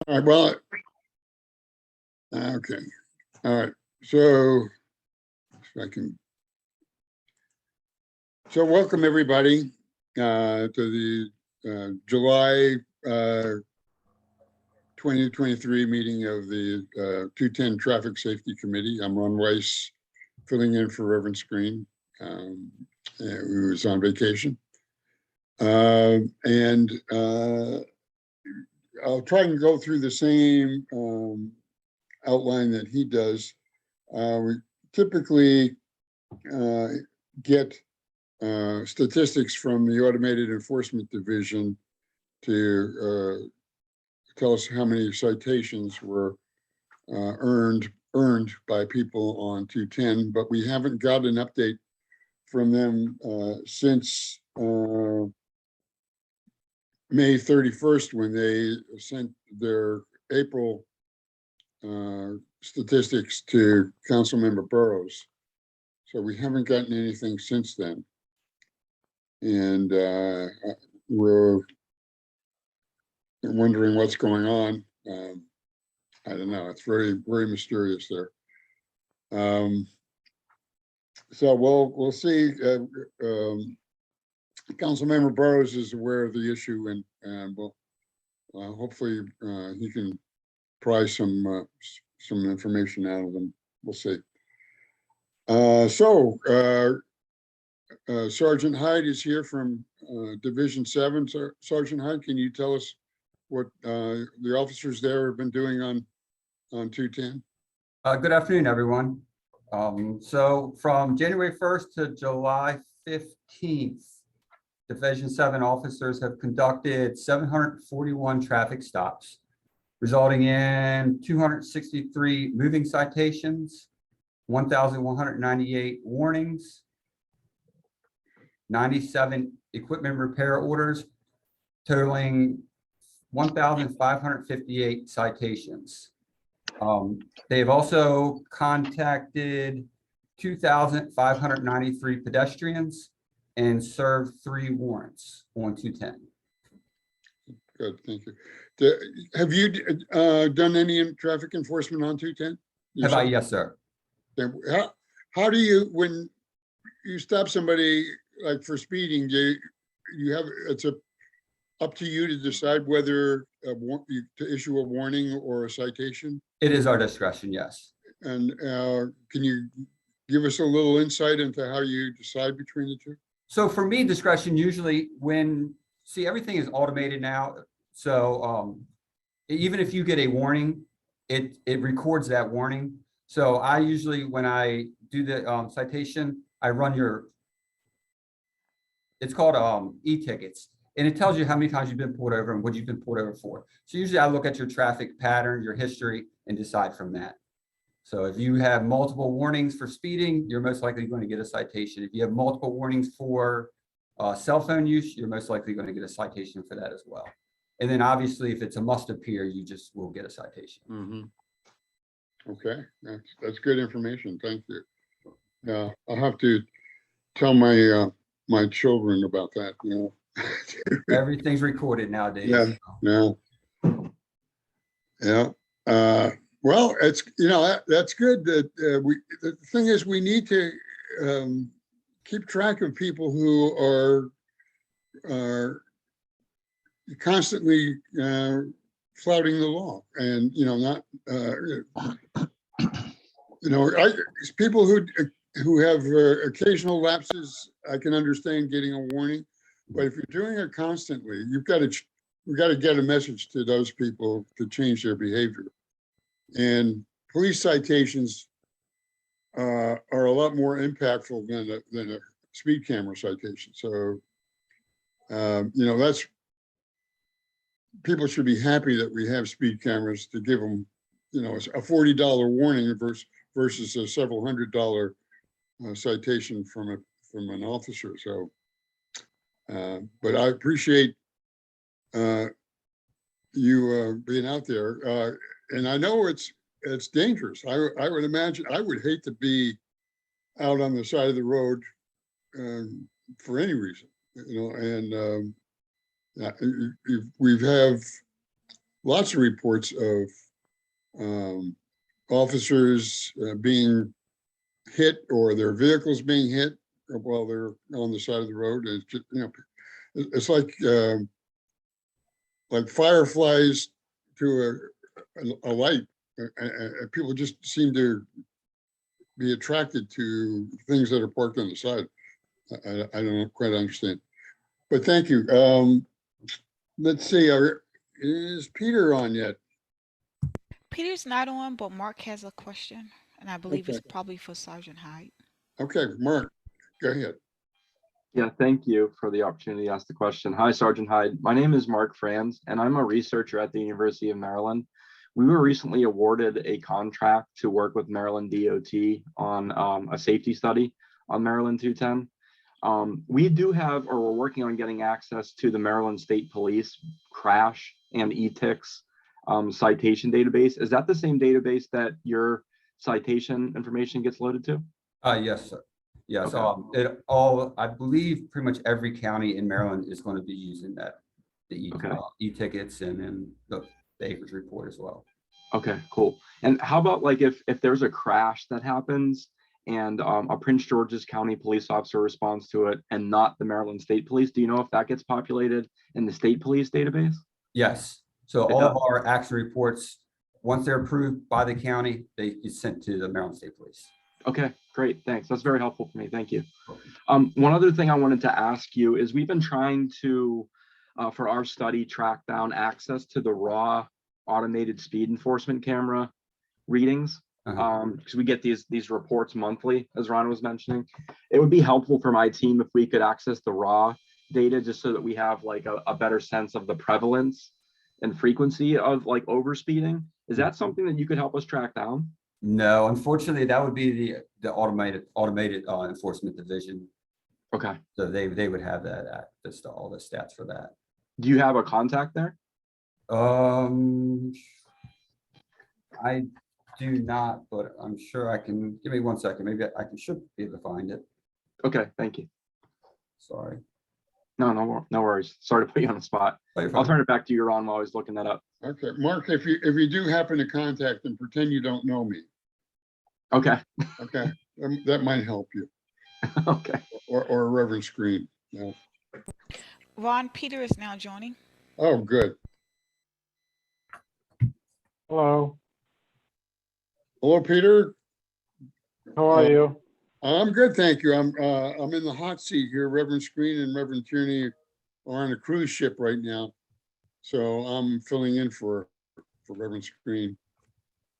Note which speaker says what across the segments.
Speaker 1: All right, well, okay, all right, so if I can. So welcome, everybody, to the July 2023 meeting of the 210 Traffic Safety Committee. I'm Ron Weiss, filling in for Reverend Screen, who is on vacation. And I'll try and go through the same outline that he does. We typically get statistics from the Automated Enforcement Division to tell us how many citations were earned by people on 210, but we haven't got an update from them since May 31st, when they sent their April statistics to Councilmember Burrows. So we haven't gotten anything since then. And we're wondering what's going on. I don't know, it's very, very mysterious there. So we'll see. Councilmember Burrows is aware of the issue, and we'll hopefully he can pry some information out of them. We'll see. Sergeant Hyde is here from Division 7. Sergeant Hyde, can you tell us what the officers there have been doing on 210?
Speaker 2: Good afternoon, everyone. So from January 1st to July 15th, Division 7 officers have conducted 741 traffic stops, resulting in 263 moving citations, 1,198 warnings, 97 equipment repair orders, totaling 1,558 citations. They have also contacted 2,593 pedestrians and served 3 warrants on 210.
Speaker 1: Good, thank you. Have you done any traffic enforcement on 210?
Speaker 2: Have I? Yes, sir.
Speaker 1: How do you, when you stop somebody like for speeding, you have, it's up to you to decide whether to issue a warning or a citation?
Speaker 2: It is our discretion, yes.
Speaker 1: And can you give us a little insight into how you decide between the two?
Speaker 2: So for me, discretion usually see, everything is automated now. So even if you get a warning, it records that warning. So I usually, when I do the citation, I run it's called e-tickets, and it tells you how many times you've been pulled over and what you've been pulled over for. So usually I look at your traffic pattern, your history, and decide from that. So if you have multiple warnings for speeding, you're most likely going to get a citation. If you have multiple warnings for cell phone use, you're most likely going to get a citation for that as well. And then obviously, if it's a must appear, you just will get a citation.
Speaker 1: Mm-hmm. Okay, that's good information. Thank you. Yeah, I'll have to tell my my children about that. You know,
Speaker 2: everything's recorded nowadays.
Speaker 1: Yeah, yeah. Well, it's, you know, that's good. That the thing is, we need to keep track of people who are constantly flouting the law, and not people who have occasional lapses. I can understand getting a warning, but if you're doing it constantly, we've got to get a message to those people to change their behavior. And police citations are a lot more impactful than a speed camera citation. So, that's, people should be happy that we have speed cameras to give them, a $40 warning versus a several $100 citation from an officer. So, but I appreciate you being out there. And I know it's dangerous. I would imagine, I would hate to be out on the side of the road for any reason, and we lots of reports of officers being hit or their vehicles being hit while they're on the side of the road. It's just, it's like fireflies to a light. People just seem to be attracted to things that are parked on the side. I don't quite understand, but thank you. Let's see, is Peter on yet?
Speaker 3: Peter's not on, but Mark has a question, and I believe
Speaker 1: Okay.
Speaker 3: it's probably for Sergeant Hyde.
Speaker 1: Okay, Mark, go ahead.
Speaker 4: Yeah, thank you for the opportunity to ask the question. Hi, Sergeant Hyde. My name is Mark Franz, and I'm a researcher at the University of Maryland. We were recently awarded a contract to work with Maryland DOT on a safety study on Maryland 210. We do have, or we're working on getting access to the Maryland State Police crash and ETICS citation database. Is that the same database that your citation information gets loaded to?
Speaker 2: Yes, sir. Yes,
Speaker 4: Okay.
Speaker 2: I believe pretty much every county in Maryland is going to be using that, the
Speaker 4: Okay.
Speaker 2: e-tickets and then the Acres report as well.
Speaker 4: Okay, cool. And how about like if there's a crash that happens and a Prince George's County police officer responds to it and not the Maryland State Police, do you know if that gets populated in the state police database?
Speaker 2: Yes, so
Speaker 4: It
Speaker 2: all of
Speaker 4: does.
Speaker 2: our action reports, once they're approved by the county, they get sent to the Maryland State Police.
Speaker 4: Okay, great. Thanks. That's very helpful for me. Thank you. One other thing I wanted to ask you is we've been trying to, for our study, track down access to the raw automated speed enforcement camera readings. Because we get these reports monthly, as Ron was mentioning. It would be helpful for my team if we could access the raw data just so that we have like a better sense of the prevalence and frequency of like overspeeding. Is that something that you could help us track down?
Speaker 2: No, unfortunately, that would be the automated enforcement division.
Speaker 4: Okay.
Speaker 2: So they would have that access to all the stats for that.
Speaker 4: Do you have a contact there?
Speaker 2: I do not, but I'm sure I can. Give me 1 second. Maybe should be able to find it.
Speaker 4: Okay, thank you.
Speaker 2: Sorry.
Speaker 4: No worries. Sorry to put you on the spot. I'll turn it back to you, Ron, while I was looking that up.
Speaker 1: Okay, Mark, if you do happen to contact them, pretend you don't know me.
Speaker 4: Okay.
Speaker 1: Okay, that might help you.
Speaker 4: Okay.
Speaker 1: Or Reverend Screen. Yeah.
Speaker 3: Ron, Peter is now joining.
Speaker 1: Oh, good.
Speaker 5: Hello,
Speaker 1: Hello, Peter.
Speaker 5: how are you?
Speaker 1: I'm good, thank you. I'm in the hot seat here. Reverend Screen and Reverend Tierney are on a cruise ship right now, so I'm filling in for Reverend Screen.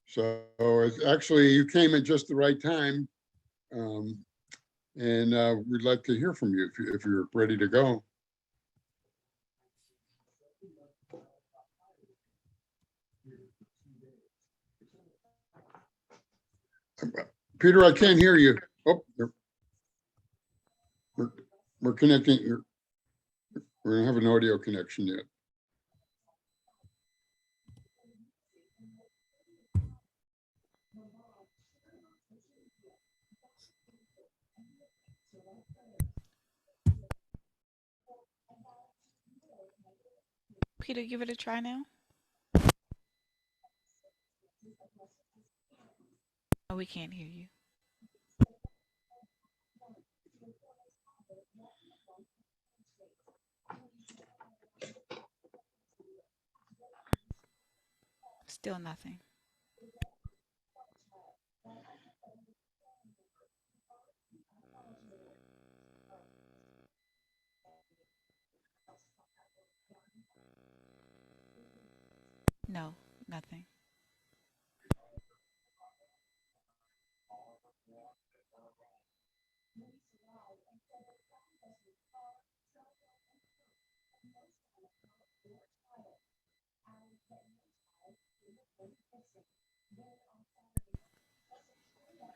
Speaker 1: So it's actually, you came at just the right time, and we'd like to hear from you if you're ready to go. Peter, I can't hear you. Oh, we're connecting. We're gonna have an audio connection yet.
Speaker 3: Peter, give it a try now. Oh, we can't hear you. Still nothing. No, nothing.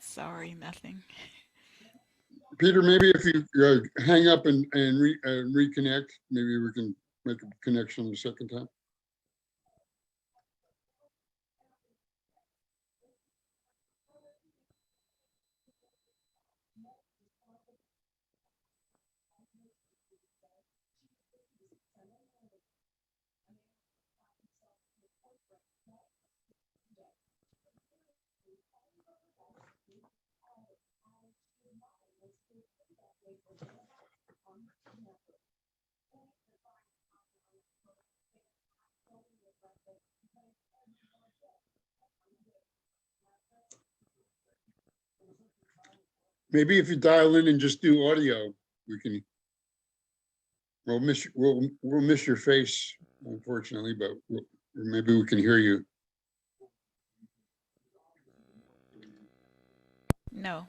Speaker 3: Sorry, nothing.
Speaker 1: Peter, maybe if you hang up and reconnect, maybe we can make a connection the second time. Maybe if you dial in and just do audio, we can. We'll miss your face, unfortunately, but maybe we can hear you.
Speaker 3: No.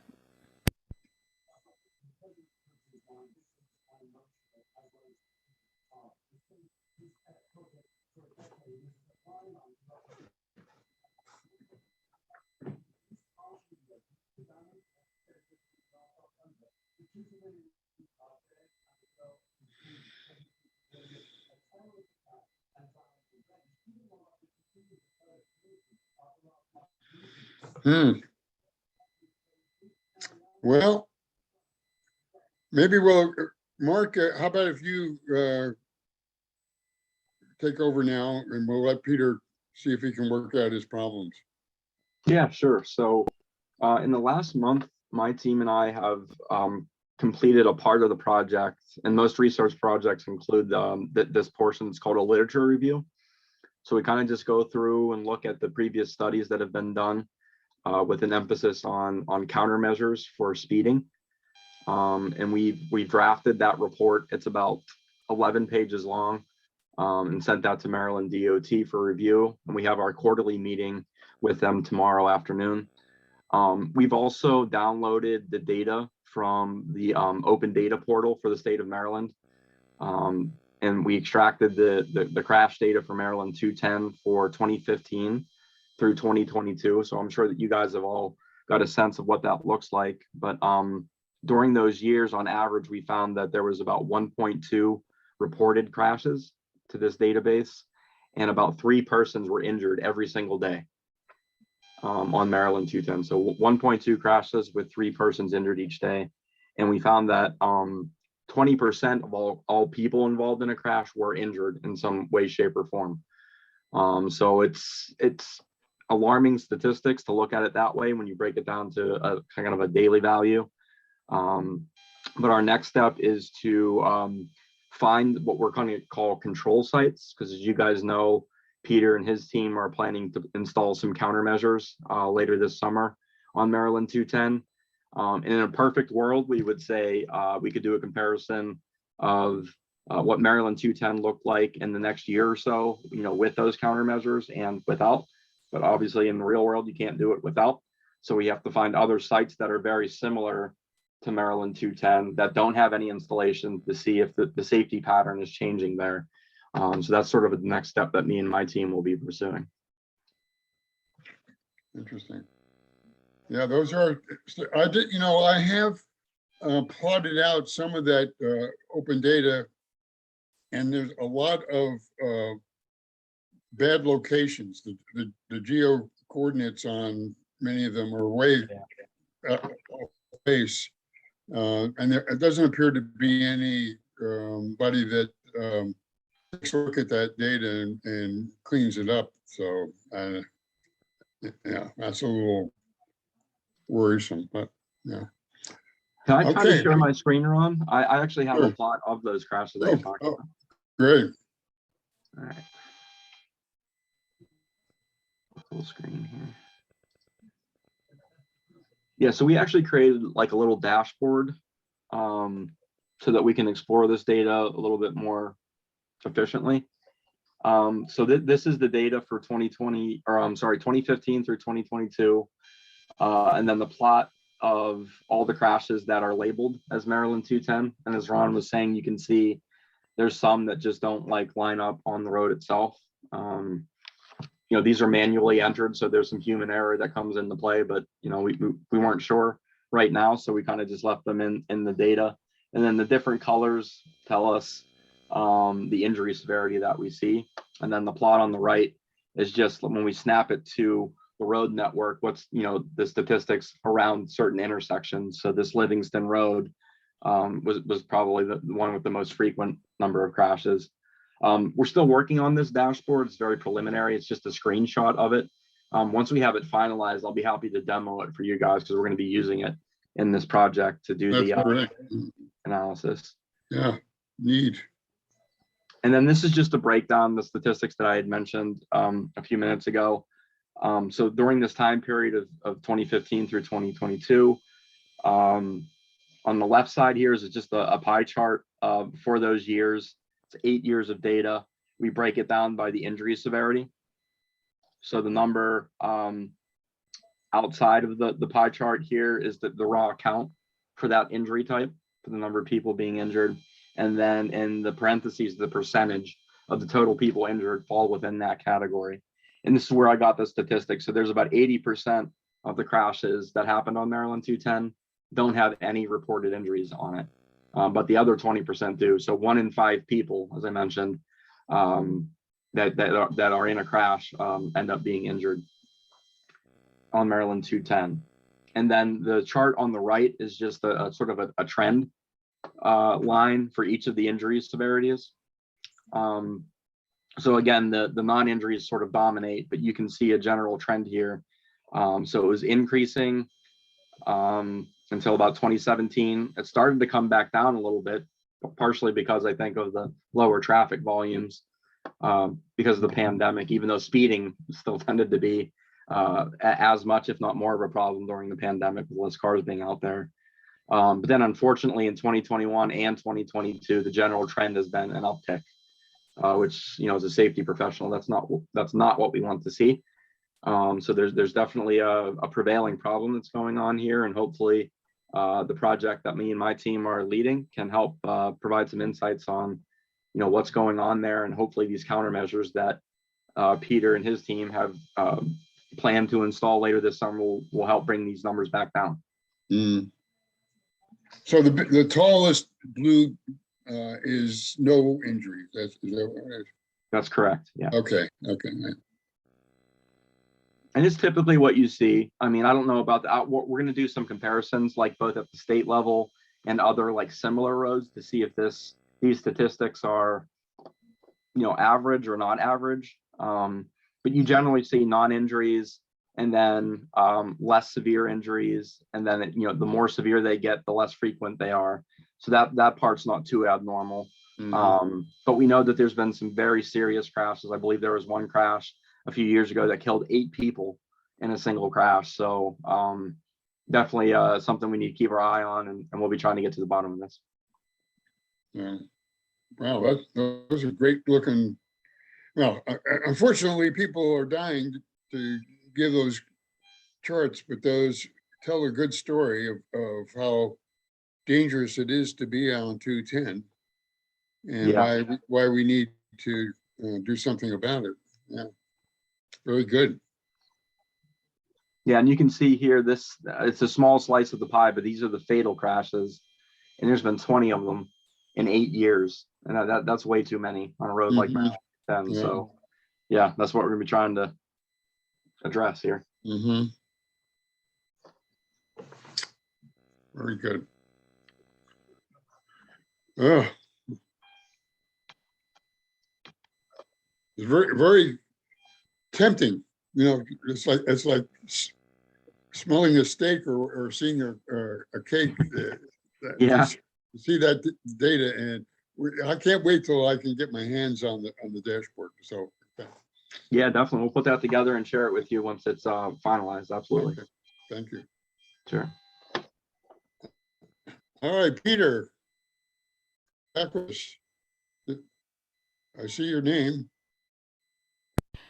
Speaker 1: Well, maybe Mark, how about if you take over now and we'll let Peter see if he can work out his problems.
Speaker 4: Yeah, sure. So in the last month, my team and I have completed a part of the project, and most research projects include this portion. It's called a literature review. So we kind of just go through and look at the previous studies that have been done with an emphasis on countermeasures for speeding. And we drafted that report. It's about 11 pages long, and sent that to Maryland DOT for review. And we have our quarterly meeting with them tomorrow afternoon. We've also downloaded the data from the open data portal for the state of Maryland. And we extracted the crash data for Maryland 210 for 2015 through 2022. So I'm sure that you guys have all got a sense of what that looks like. But during those years, on average, we found that there was about 1.2 reported crashes to this database, and about 3 persons were injured every single day on Maryland 210. So 1.2 crashes with 3 persons injured each day. And we found that 20% of all people involved in a crash were injured in some way, shape, or form. So it's alarming statistics to look at it that way when you break it down to a kind of a daily value. But our next step is to find what we're going to call control sites, because as you guys know, Peter and his team are planning to install some countermeasures later this summer on Maryland 210. And in a perfect world, we would say we could do a comparison of what Maryland 210 looked like in the next year or so, with those countermeasures and without. But obviously in the real world, you can't do it without. So we have to find other sites that are very similar to Maryland 210 that don't have any installation to see if the safety pattern is changing there. So that's sort of the next step that me and my team will be pursuing.
Speaker 1: Interesting. Yeah, those are, I have plotted out some of that open data, and there's a lot of bad locations. The geo coordinates on many of them are way off base. And it doesn't appear to be anybody that takes a look at that data and cleans it up. So, yeah, that's a little worrisome, but yeah.
Speaker 4: Can I try to
Speaker 1: Okay.
Speaker 4: share my screen, Ron? I actually have a plot of those crashes that you talked about.
Speaker 1: Great.
Speaker 4: All right. Full screen here. Yeah, so we actually created like a little dashboard so that we can explore this data a little bit more efficiently. So this is the data for 2015 through 2022. And then the plot of all the crashes that are labeled as Maryland 210. And as Ron was saying, you can see there's some that just don't line up on the road itself. These are manually entered, so there's some human error that comes into play, but we weren't sure right now, so we kind of just left them in the data. And then the different colors tell us the injury severity that we see. And then the plot on the right is just when we snap it to the road network, what's the statistics around certain intersections. So this Livingston Road was probably the one with the most frequent number of crashes. We're still working on this dashboard. It's very preliminary. It's just a screenshot of it. Once we have it finalized, I'll be happy to demo it for you guys because we're going to be using it in this project to do
Speaker 1: That's
Speaker 4: the
Speaker 1: great.
Speaker 4: analysis.
Speaker 1: Yeah, neat.
Speaker 4: And then this is just a breakdown, the statistics that I had mentioned a few minutes ago. So during this time period of 2015 through 2022, on the left side here is just a pie chart for those years. It's 8 years of data. We break it down by the injury severity. So the number outside of the pie chart here is the raw count for that injury type, for the number of people being injured. And then in the parentheses, the percentage of the total people injured fall within that category. And this is where I got the statistics. So there's about 80% of the crashes that happened on Maryland 210 don't have any reported injuries on it. But the other 20% do. So 1 in 5 people, as I mentioned, that are in a crash end up being injured on Maryland 210. And then the chart on the right is just a sort of a trend line for each of the injury severities. So again, the non-injuries sort of dominate, but you can see a general trend here. So it was increasing until about 2017. It started to come back down a little bit, partially because I think of the lower traffic volumes because of the pandemic, even though speeding still tended to be as much, if not more of a problem during the pandemic with less cars being out there. But then unfortunately in 2021 and 2022, the general trend has been an uptick, which, you know, as a safety professional, that's not what we want to see. So there's definitely a prevailing problem that's going on here, and hopefully the project that me and my team are leading can help provide some insights on, you know, what's going on there, and hopefully these countermeasures that Peter and his team have planned to install later this summer will help bring these numbers back down.
Speaker 1: So the tallest blue is no injuries. Is that right?
Speaker 4: That's correct. Yeah.
Speaker 1: Okay.
Speaker 4: And it's typically what you see. I mean, I don't know about that. We're going to do some comparisons, like both at the state level and other like similar roads, to see if these statistics are, you know, average or not average. But you generally see non-injuries, and then less severe injuries, and then, you know, the more severe they get, the less frequent they are. So that part's not too abnormal. But we know that there's been some very serious crashes. I believe there was one crash a few years ago that killed 8 people in a single crash. So definitely something we need to keep our eye on, and we'll be trying to get to the bottom of this.
Speaker 1: Wow, those are great looking. Well, unfortunately, people are dying to give those charts, but those tell a good story of how dangerous it is to be on 210, and
Speaker 4: Yeah.
Speaker 1: why we need to do something about it. Yeah, very good.
Speaker 4: Yeah, and you can see here, this it's a small slice of the pie, but these are the fatal crashes, and there's been 20 of them in 8 years, and that's way too many on a road like Maryland 10.
Speaker 1: Yeah.
Speaker 4: So yeah, that's what we're gonna be trying to address here.
Speaker 1: Very good. Oh, it's very tempting. You know, it's like smelling a steak or seeing a cake.
Speaker 4: Yeah.
Speaker 1: You see that data, and I can't wait till I can get my hands on the dashboard. So
Speaker 4: Yeah, definitely. We'll put that together and share it with you once it's finalized. Absolutely.
Speaker 1: okay. Thank you.
Speaker 4: Sure.
Speaker 1: All right, Peter. Backwards. I see your name.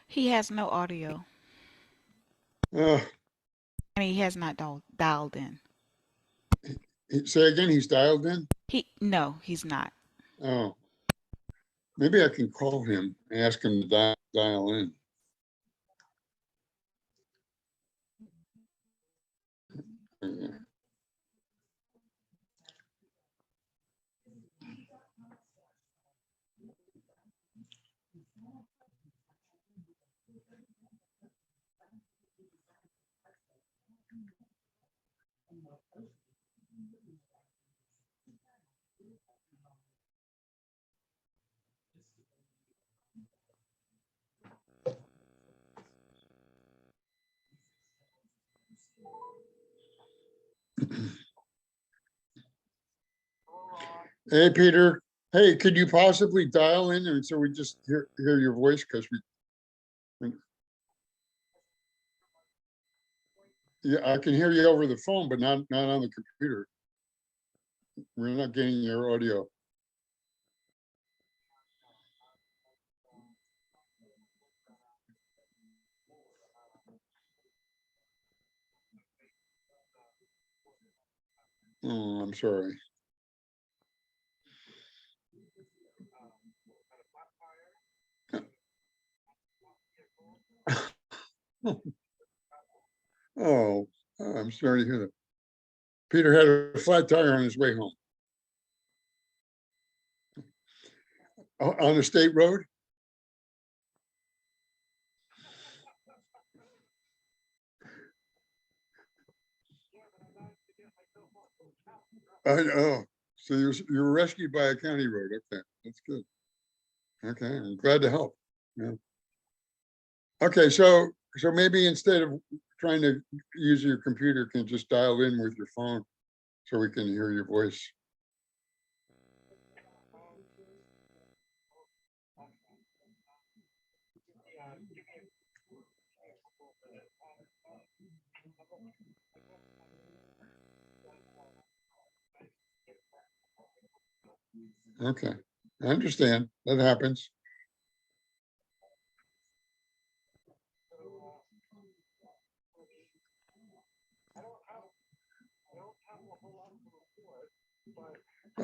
Speaker 3: He has no audio,
Speaker 1: Uh,
Speaker 3: and he has not dialed in.
Speaker 1: Say again, he's dialed in?
Speaker 3: No, he's not.
Speaker 1: Oh, maybe I can call him and ask him to dial in. Hey, Peter. Hey, could you possibly dial in and so we just hear your voice? Because yeah, I can hear you over the phone, but not on the computer. We're not getting your audio. Oh, I'm sorry. Oh, I'm sorry to hear that. Peter had a flat tire on his way home. On a state road? Oh, so you were rescued by a county road. Okay, that's good. Okay, I'm glad to help. Yeah. Okay, so maybe instead of trying to use your computer, can just dial in with your phone so we can hear your voice. Okay, I understand. That happens.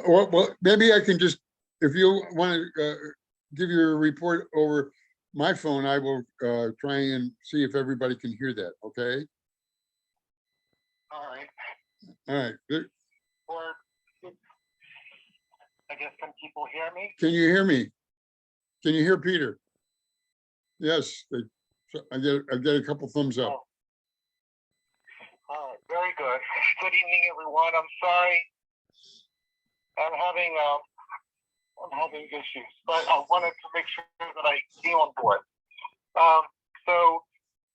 Speaker 1: Well, maybe I can just, if you want to give your report over my phone, I will try and see if everybody can hear that, okay?
Speaker 6: All right.
Speaker 1: All right, good.
Speaker 6: Or I guess can people hear me?
Speaker 1: Can you hear me? Can you hear Peter? Yes, I get a couple thumbs up.
Speaker 6: Oh, very good. Good evening, everyone. I'm sorry. I'm having issues, but I wanted to make sure that I came on board. So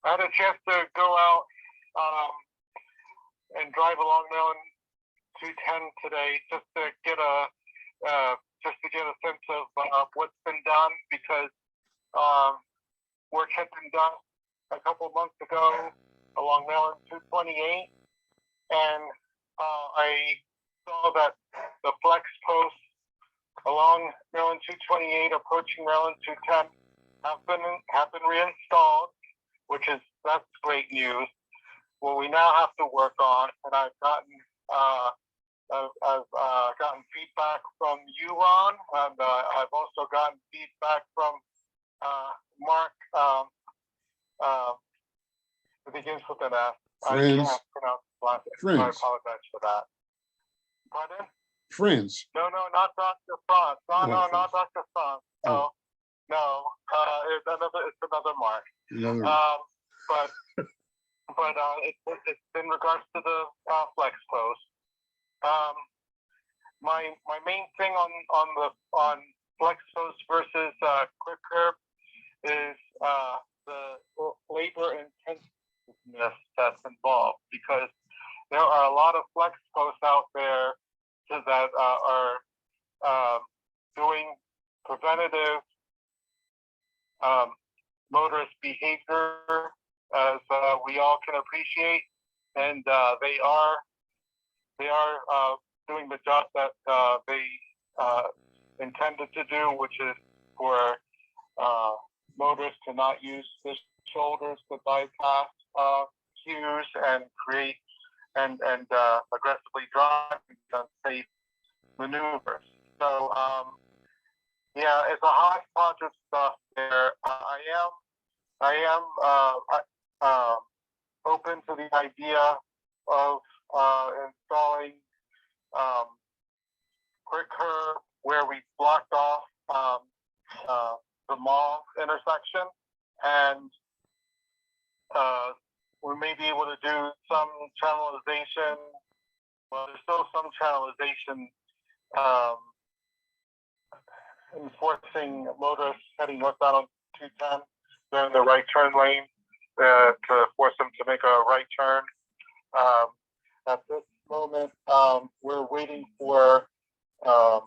Speaker 6: I had a chance to go out and drive along Maryland 210 today just to get a sense of what's been done, because work had been done a couple of months ago along Maryland 228, and I saw that the flex posts along Maryland 228 approaching Maryland 210 have been reinstalled, that's great news. What we now have to work on, and I've gotten feedback from you, Ron, and I've also gotten feedback from Mark. It begins with an F. I
Speaker 1: Friends.
Speaker 6: can't pronounce his last name, so I
Speaker 1: Friends.
Speaker 6: apologize for that. Pardon?
Speaker 1: Friends.
Speaker 6: No, not Dr. Franz. No,
Speaker 1: Oh,
Speaker 6: not Dr. Franz.
Speaker 1: Oh.
Speaker 6: No. It's another Mark.
Speaker 1: Another-
Speaker 6: But it's in regards to the flex post. My main thing on flex post versus quick curb is the labor intensiveness that's involved, because there are a lot of flex posts out there that are doing preventative motorist behavior, as we all can appreciate, and they are doing the job that they intended to do, which is for motorists to not use the shoulders to bypass cues and create and aggressively drive unsafe maneuvers. So yeah, it's a hodgepodge of stuff there. I am open to the idea of installing quick curb where we blocked off the mall intersection, and we may be able to do some channelization. Well, there's still some channelization enforcing motorists heading northbound on 210 during the right turn lane to force them to make a right turn at this moment, we're waiting for a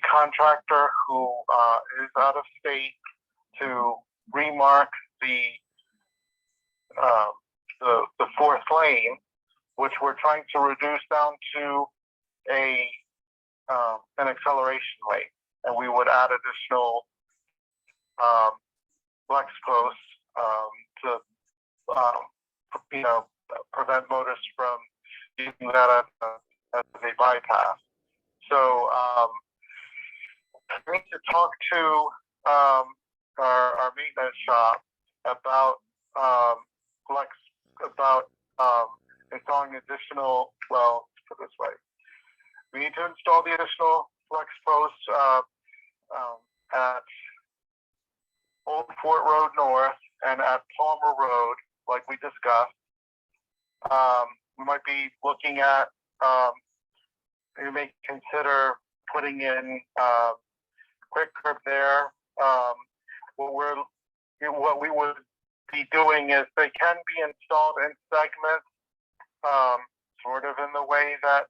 Speaker 6: contractor who is out of state to remark the fourth lane, which we're trying to reduce down to an acceleration lane, and we would add additional flex posts to prevent motorists from using that as a bypass. So I need to talk to our maintenance shop about installing additional. Well, let's put it this way: we need to install the additional flex posts at Old Fort Road North and at Palmer Road, like we discussed. We might be looking at. We may consider putting in quick curb there. What we would be doing is they can be installed in segments, sort of in the way that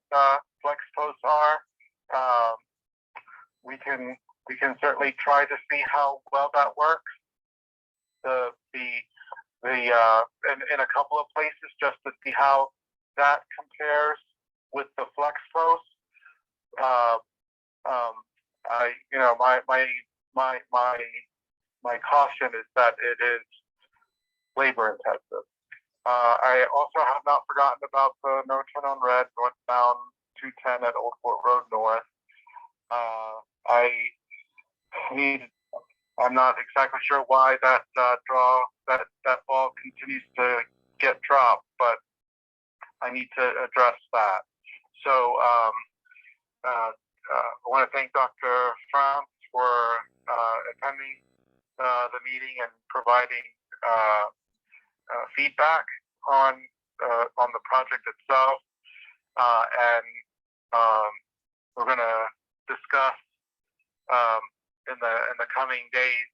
Speaker 6: flex posts are. We can certainly try to see how well that works. In a couple of places, just to see how that compares with the flex posts. My caution is that it is labor intensive. I also have not forgotten about the no turn on red northbound 210 at Old Fort Road North. I'm not exactly sure why that ball continues to get dropped, but I need to address that. So I want to thank Dr. Franz for attending the meeting and providing feedback on the project itself, and we're going to discuss in the coming days.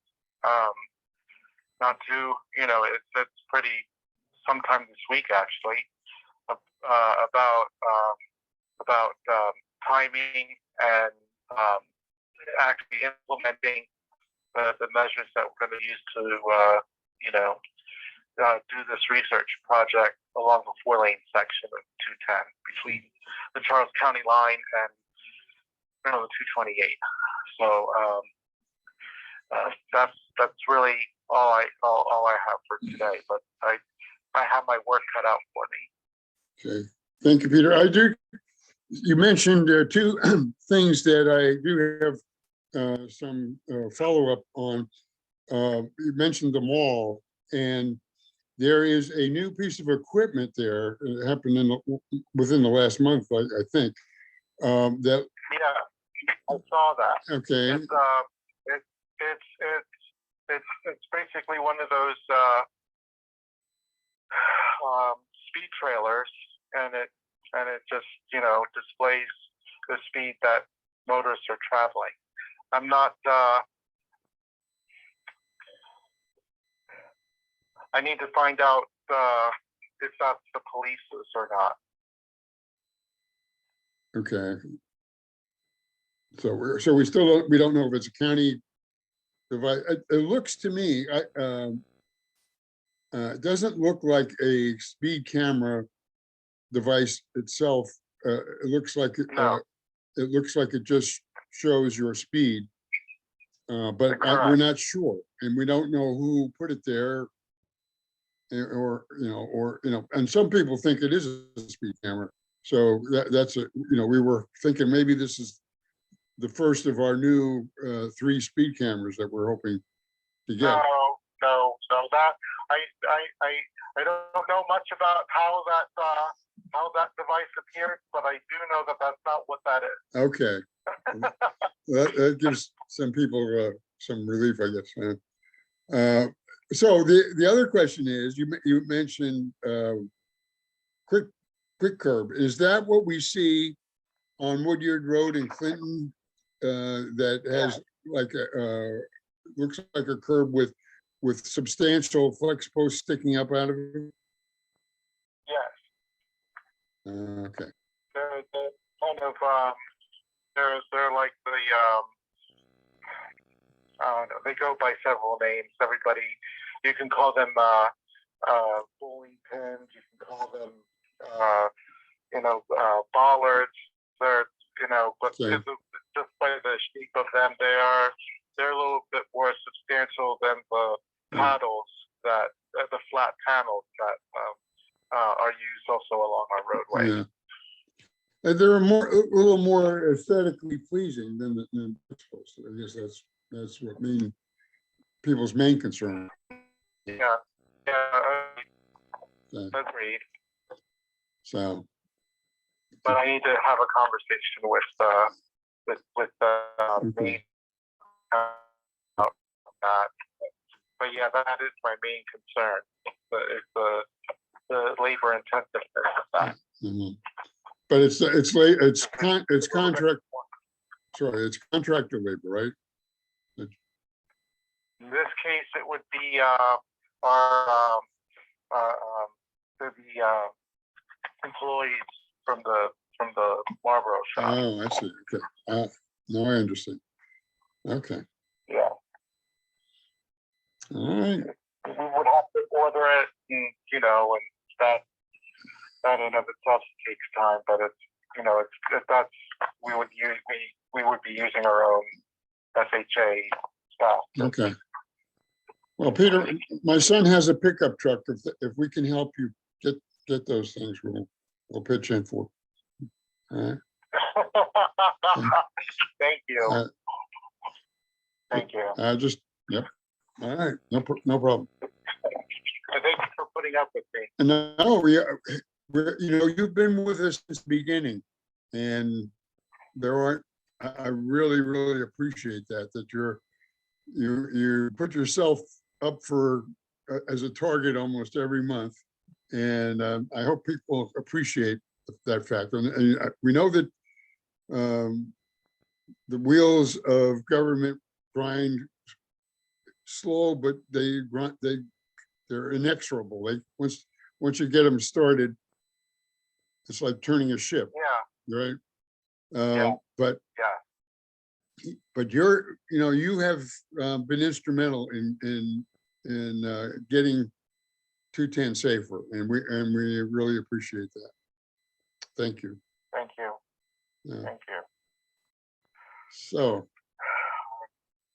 Speaker 6: Not to, it's pretty sometime this week actually, about timing and actually implementing the measures that we're going to use to do this research project along the 4-lane section of 210 between the Charles County line and the 228. So that's really all I have for today. But I have my work cut out for me.
Speaker 1: Okay, thank you, Peter. You mentioned two things that I do have some follow-up on. You mentioned the mall, and there is a new piece of equipment there. It happened within the last month, I think. That
Speaker 6: Yeah, I saw that.
Speaker 1: okay.
Speaker 6: It's basically one of those speed trailers, and it just displays the speed that motorists are traveling. I'm not. I need to find out if that's the police's or not.
Speaker 1: Okay. So we still don't know if it's a county device. It looks to me, it doesn't look like a speed camera device itself. It looks like
Speaker 6: No.
Speaker 1: it looks like it just shows your speed, but we're
Speaker 6: Correct.
Speaker 1: not sure, and we don't know who put it there, or and some people think it is a speed camera. So that's we were thinking maybe this is the first of our new 3 speed cameras that we're hoping to get.
Speaker 6: No. That I don't know much about how that device appeared, but I do know that that's not what that is.
Speaker 1: Okay, that gives some people some relief, I guess. So the other question is, you mentioned quick curb. Is that what we see on Woodyard Road in Clinton? That has like looks like a curb with substantial flex posts sticking up out of it?
Speaker 6: Yes.
Speaker 1: Okay,
Speaker 6: They're kind of, they're like the, I don't know, they go by several names. Everybody, you can call them, bowling pins, you can call them, bollards. They're, but
Speaker 1: Okay.
Speaker 6: just by the shape of them, they're a little bit more substantial than the paddles that, the flat panels that, are used also along our roadway.
Speaker 1: yeah. And they're a little more aesthetically pleasing than pixels. I guess that's what people's main concern.
Speaker 6: Yeah,
Speaker 1: So,
Speaker 6: agreed.
Speaker 1: so,
Speaker 6: But I need to have a conversation with
Speaker 1: Okay.
Speaker 6: me about that. But yeah, that is my main concern. The labor intensiveness of that.
Speaker 1: mhm. But it's contract, sorry, it's contractor labor, right?
Speaker 6: In this case, it would be our the employees from the Marlboro shop.
Speaker 1: Oh, I see. Okay. No, I understand. Okay.
Speaker 6: Yeah,
Speaker 1: All right.
Speaker 6: we would have to order it, and that in of itself takes time. But that's we would be using our own FHA staff.
Speaker 1: Okay. Well, Peter, my son has a pickup truck. If we can help you get those things, we'll pitch in for. All right.
Speaker 6: Thank you.
Speaker 1: Uh,
Speaker 6: Thank you.
Speaker 1: Yep. All right. No problem.
Speaker 6: And thank you for putting up with me.
Speaker 1: And no, you've been with us since the beginning, and I really, really appreciate that you put yourself up for as a target almost every month, and I hope people appreciate that fact. And we know that the wheels of government grind slow, but they're inexorable. Once you get them started, it's like turning a ship,
Speaker 6: Yeah.
Speaker 1: right?
Speaker 6: Yeah.
Speaker 1: But you have been instrumental in getting 210 safer, and we really appreciate that. Thank you.
Speaker 6: Thank you.
Speaker 1: Yeah.
Speaker 6: Thank you.
Speaker 1: So,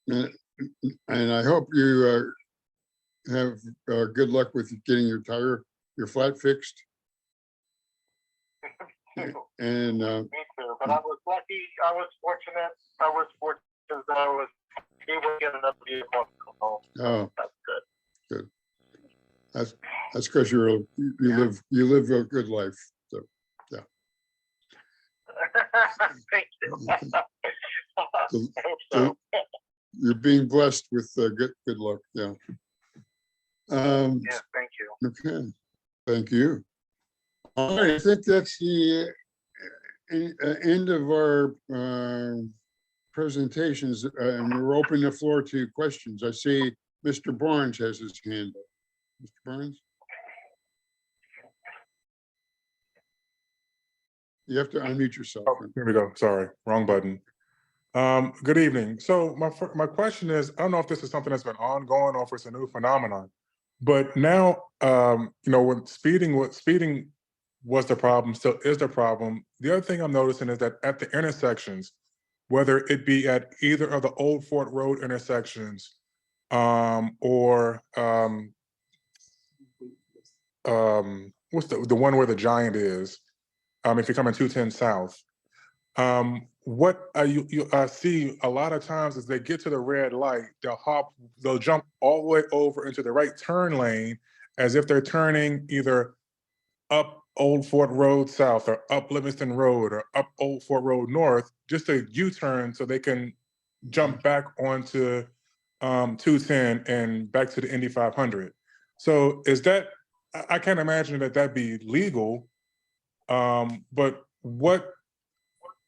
Speaker 1: and I hope you have good luck with getting your flat fixed. And
Speaker 6: Me too. But I was lucky. I was fortunate that I was able to get another vehicle.
Speaker 1: oh,
Speaker 6: That's good.
Speaker 1: that's because you live a good life. So
Speaker 6: Thank you.
Speaker 1: So-
Speaker 6: I hope so.
Speaker 1: you're being blessed with good luck. Yeah.
Speaker 6: Yeah. Thank you.
Speaker 1: Okay. Thank you. All right. I think that's the end of our presentations, and we're opening the floor to questions. I see Mr. Barnes has his hand up. Mr. Barnes? You have to unmute yourself.
Speaker 7: Oh, here we go. Sorry, wrong button. Good evening. So my question is, I don't know if this is something that's been ongoing or if it's a new phenomenon, but now, when speeding was the problem, still is the problem. The other thing I'm noticing is that at the intersections, whether it be at either of the Old Fort Road intersections, or what's the one where the Giant is, if you're coming 210 South, what you see a lot of times is they get to the red light, they'll jump all the way over into the right turn lane as if they're turning either up Old Fort Road South or up Livingston Road or up Old Fort Road North, just a U-turn so they can jump back onto 210 and back to the Indy 500. So I can't imagine that'd be legal, but what,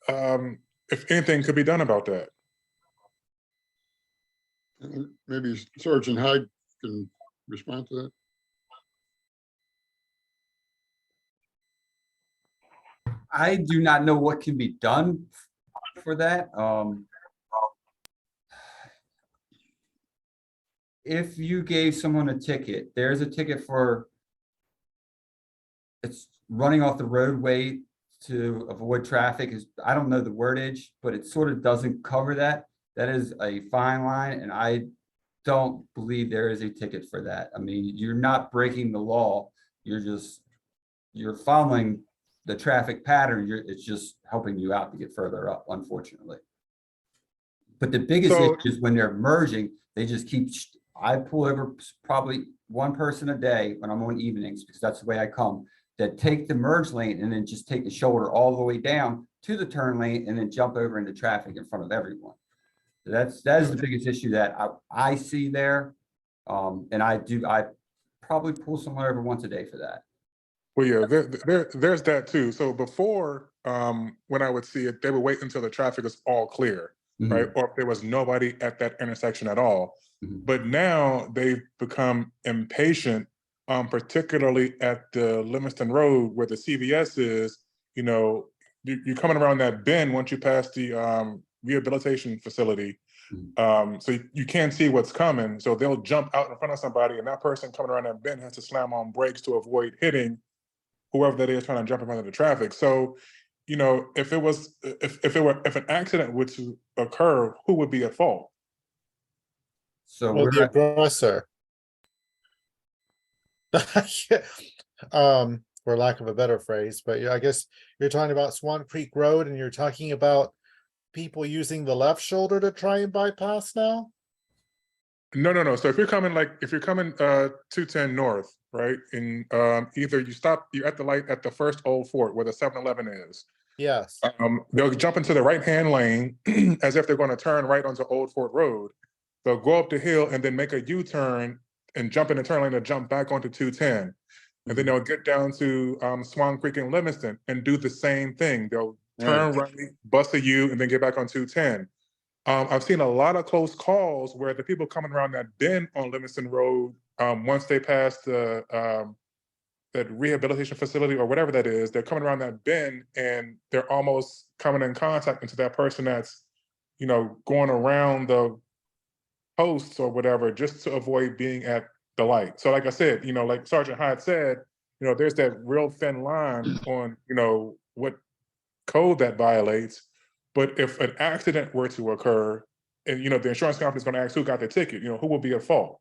Speaker 7: if anything, could be done about that?
Speaker 1: Maybe Sergeant Hyde can respond to that.
Speaker 2: I do not know what can be done for that. If you gave someone a ticket, there's a ticket for it's running off the roadway to avoid traffic is, I don't know the wordage, but it sort of doesn't cover that. That is a fine line, and I don't believe there is a ticket for that. I mean, you're not breaking the law. You're following the traffic pattern. It's just helping you out to get further up, unfortunately. But the biggest
Speaker 7: So-
Speaker 2: issue is when they're merging, they just keep, I pull over probably one person a day when I'm on evenings, because that's the way I come, that take the merge lane and then just take the shoulder all the way down to the turn lane and then jump over into traffic in front of everyone. That is the biggest issue that I see there. And I probably pull someone over once a day for that.
Speaker 7: Well, yeah, there's that too. So before, when I would see it, they would wait until the traffic is all clear, right? Or if there was nobody at that intersection at all.
Speaker 2: Mhm.
Speaker 7: But now they've become impatient, particularly at the Livingston Road where the CVS is. You know, you're coming around that bend once you pass the rehabilitation facility. So you can't see what's coming. So they'll jump out in front of somebody, and that person coming around that bend has to slam on brakes to avoid hitting whoever that is trying to jump in front of the traffic. So, you know, if an accident were to occur, who would be at fault?
Speaker 2: So
Speaker 8: Well, the
Speaker 2: we're,
Speaker 8: aggressor. For lack of a better phrase, but yeah, I guess you're talking about Swan Creek Road and you're talking about people using the left shoulder to try and bypass now?
Speaker 7: No. So if you're coming 210 north, right? And either you're at the light at the first Old Fort where the 7-Eleven is.
Speaker 8: Yes,
Speaker 7: They'll jump into the right-hand lane as if they're going to turn right onto Old Fort Road. They'll go up the hill and then make a U-turn and jump in the turn lane to jump back onto 210. And then they'll get down to Swan Creek and Livingston and do the same thing. They'll turn right, bust a U, and then get back on 210. I've seen a lot of close calls where the people coming around that bend on Livingston Road, once they pass the that rehabilitation facility or whatever that is, they're coming around that bend and they're almost coming in contact into that person that's, you know, going around the posts or whatever just to avoid being at the light. So like I said, you know, like Sergeant Hyde said, you know, there's that real thin line on, you know, what code that violates. But if an accident were to occur and, you know, the insurance company is going to ask who got the ticket, you know, who will be at fault?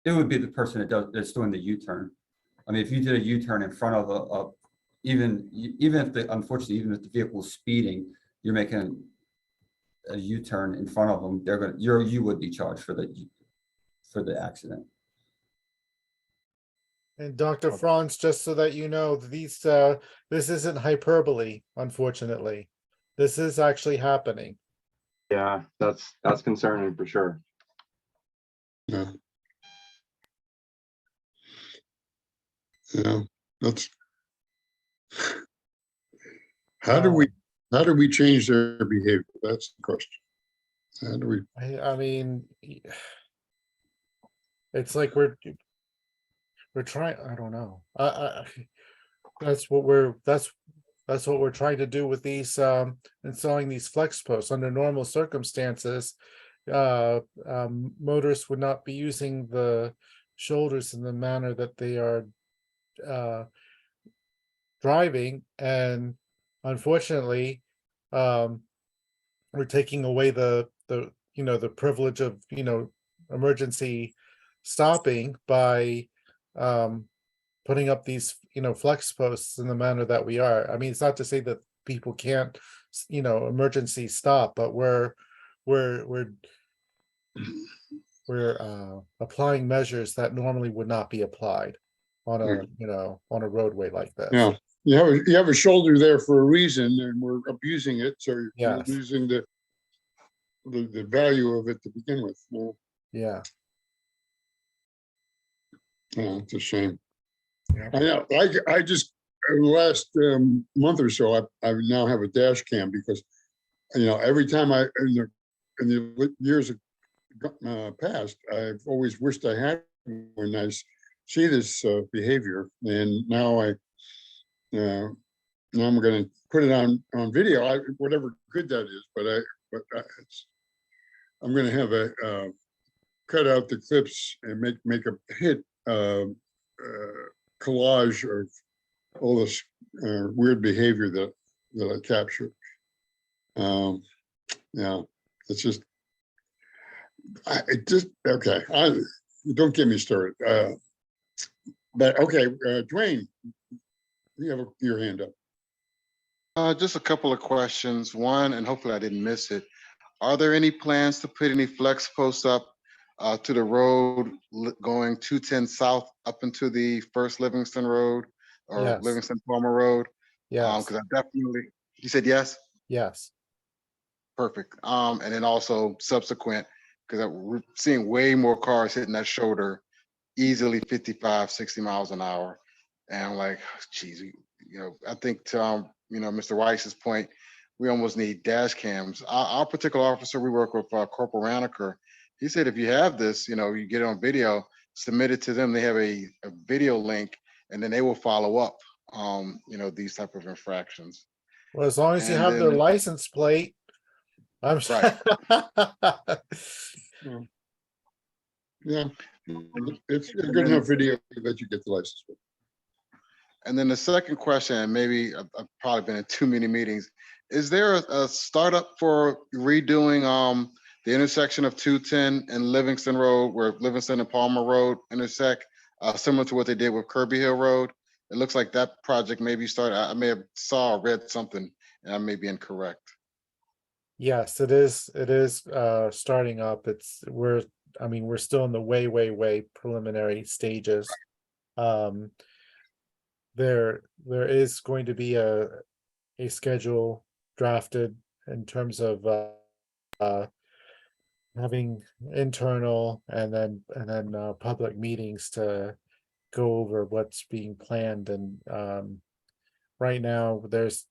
Speaker 2: it would be the person that's doing the U-turn. I mean, if you did a U-turn in front of even if unfortunately, even if the vehicle is speeding, you're making a U-turn in front of them, you would be charged for the accident.
Speaker 8: and Dr. Franz, just so that you know, this isn't hyperbole, unfortunately. This is actually happening.
Speaker 4: Yeah, that's concerning for sure.
Speaker 1: Yeah. Yeah, that's. How do we change their behavior? That's the question. How do we?
Speaker 8: I mean, it's like we're trying, I don't know. That's what we're trying to do with these installing these flex posts. Under normal circumstances, motorists would not be using the shoulders in the manner that they are driving, and unfortunately, we're taking away the privilege of emergency stopping by putting up these flex posts in the manner that we are. I mean, it's not to say that people can't emergency stop, but we're applying measures that normally would not be applied on a roadway like this.
Speaker 1: Yeah, you have a shoulder there for a reason, and we're abusing it, so you're
Speaker 8: Yes.
Speaker 1: losing the value of it to begin with.
Speaker 8: Yeah.
Speaker 1: Yeah, it's a shame.
Speaker 8: Yeah.
Speaker 1: I know. I just in the last month or so, I now have a dash cam because every time in the years past, I've always wished I had when I see this behavior, and now Now I'm gonna put it on video, whatever good that is, but I'm gonna have cut out the clips and make a hit collage of all this weird behavior that I captured. Yeah, it's just, okay, don't get me started. But okay, Dwayne, you have your hand up.
Speaker 9: Just a couple of questions. One, and hopefully I didn't miss it. Are there any plans to put any flex posts up to the road going 210 south up into the first Livingston Road or
Speaker 8: Yes.
Speaker 9: Livingston Palmer Road?
Speaker 8: Yes,
Speaker 9: Because I definitely, you said yes?
Speaker 8: yes.
Speaker 9: Perfect. And then also subsequent, because we're seeing way more cars hitting that shoulder, easily 55, 60 miles an hour. And I'm like, geez, I think to, Mr. Weiss's point, we almost need dash cams. Our particular officer, we work with Corporal Raniker. He said, if you have this, you get it on video, submit it to them. They have a video link, and then they will follow up, these type of infractions.
Speaker 8: Well, as long as you
Speaker 9: And
Speaker 8: have their
Speaker 9: then-
Speaker 8: license plate. I'm
Speaker 9: Right.
Speaker 1: Yeah, it's a good enough video that you get the license.
Speaker 9: And then the second question, and maybe I've probably been in too many meetings, is there a startup for redoing the intersection of 210 and Livingston Road, where Livingston and Palmer Road intersect, similar to what they did with Kirby Hill Road? It looks like that project may be started. I may have saw or read something, and I may be incorrect.
Speaker 8: Yes, it is starting up. We're still in the way preliminary stages. There is going to be a schedule drafted in terms of having internal and then public meetings to go over what's being planned. And right now there's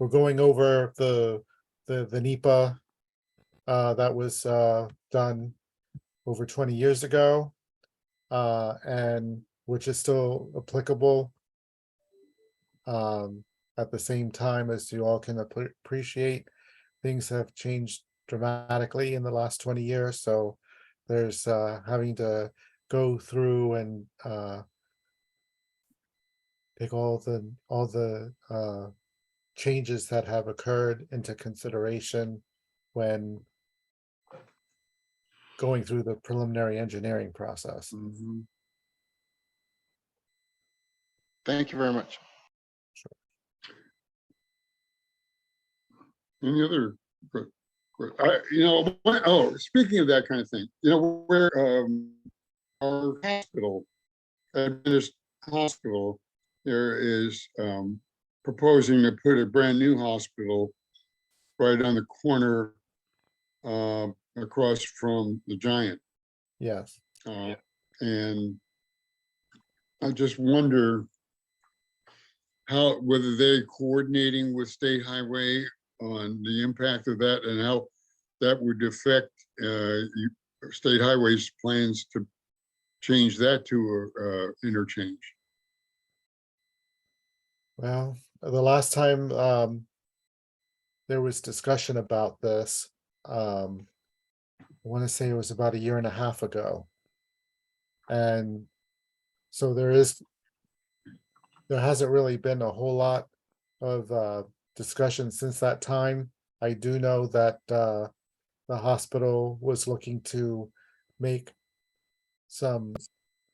Speaker 8: we're going over the NEPA that was done over 20 years ago, and which is still applicable. At the same time, as you all can appreciate, things have changed dramatically in the last 20 years. So there's having to go through and take all the changes that have occurred into consideration when going through the preliminary engineering process.
Speaker 9: Thank you very much.
Speaker 1: Any other? Speaking of that kind of thing, where our hospital, Adventist Hospital, there is proposing to put a brand new hospital right on the corner across from the Giant.
Speaker 8: Yes.
Speaker 1: And I just wonder whether they're coordinating with State Highway on the impact of that and how that would affect State Highway's plans to change that to a interchange.
Speaker 8: Well, the last time there was discussion about this, I want to say it was about 1.5 years ago. And so there hasn't really been a whole lot of discussion since that time. I do know that the hospital was looking to make some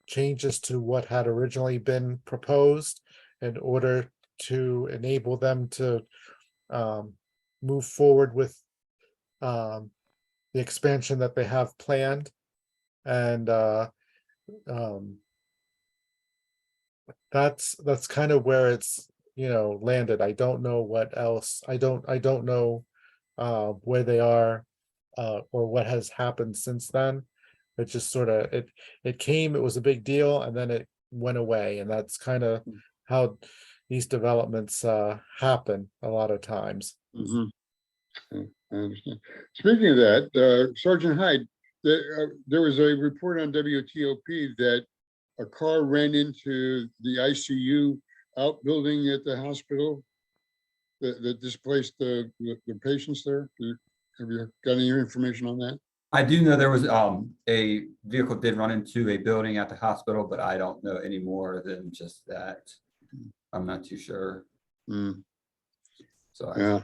Speaker 8: changes to what had originally been proposed in order to enable them to move forward with the expansion that they have planned. And that's kind of where it's landed. I don't know what else. I don't know where they are or what has happened since then. It just sort of it came, it was a big deal, and then it went away. And that's kind of how these developments happen a lot of times.
Speaker 1: I understand. Speaking of that, Sergeant Hyde, there was a report on WTOP that a car ran into the ICU outbuilding at the hospital that displaced the patients there? Have you got any information on that?
Speaker 2: I do know there was a vehicle did run into a building at the hospital, but I don't know any more than just that. I'm not too sure.
Speaker 1: Hmm,
Speaker 2: So
Speaker 1: yeah,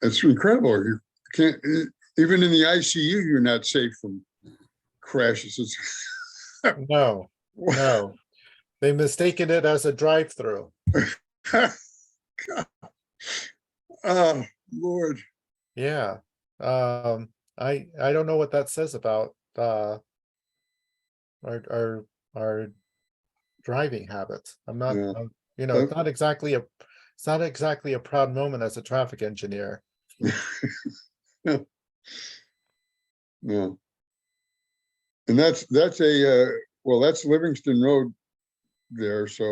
Speaker 1: it's incredible. You can't, even in the ICU, you're not safe from crashes. It's
Speaker 8: No, no. They mistaken it as a drive-through.
Speaker 1: Oh, Lord.
Speaker 8: Yeah. I don't know what that says about our driving habits. I'm not,
Speaker 1: Yeah.
Speaker 8: you know, it's not exactly a proud moment as a traffic engineer.
Speaker 1: No. And that's well, that's Livingston Road there, so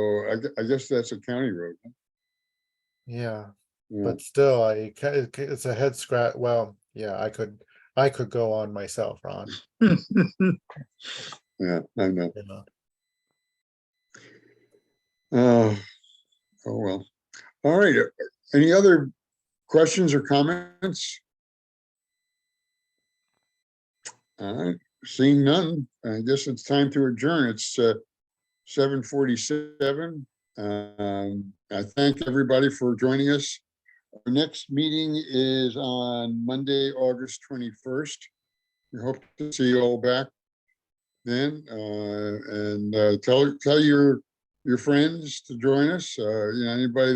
Speaker 1: I guess that's a county road.
Speaker 8: Yeah,
Speaker 1: Yeah.
Speaker 8: but still, it's a head scratch. Well, yeah, I could go on myself, Ron.
Speaker 1: Yeah, I know.
Speaker 8: You know.
Speaker 1: Oh well. All right. Any other questions or comments? All right, seeing none, I guess it's time to adjourn. It's 7:47. I thank everybody for joining us. Our next meeting is on Monday, August 21st. We hope to see you all back then, and tell your friends to join us. You know, anybody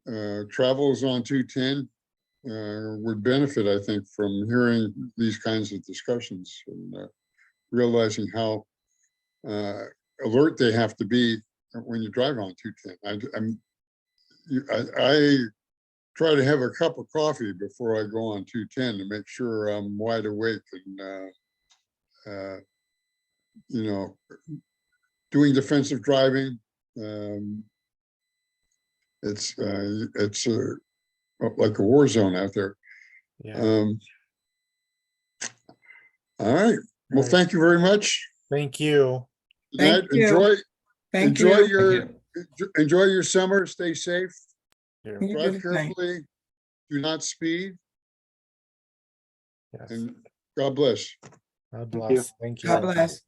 Speaker 1: that travels on 210 would benefit, I think, from hearing these kinds of discussions and realizing how alert they have to be when you drive on 210. I try to have a cup of coffee before I go on 210 to make sure I'm wide awake and you know, doing defensive driving. It's like a war zone out there.
Speaker 8: Yeah.
Speaker 1: All right. Well,
Speaker 8: Right.
Speaker 1: thank you very much.
Speaker 8: Thank you.
Speaker 1: Good night.
Speaker 10: Thank you. Thank you.
Speaker 1: Enjoy your summer. Stay safe.
Speaker 8: Yeah.
Speaker 10: You do
Speaker 1: Drive
Speaker 10: the same.
Speaker 1: carefully. Do not speed.
Speaker 8: Yes.
Speaker 1: And God bless.
Speaker 8: God
Speaker 4: you.
Speaker 8: bless. Thank you.
Speaker 10: God bless.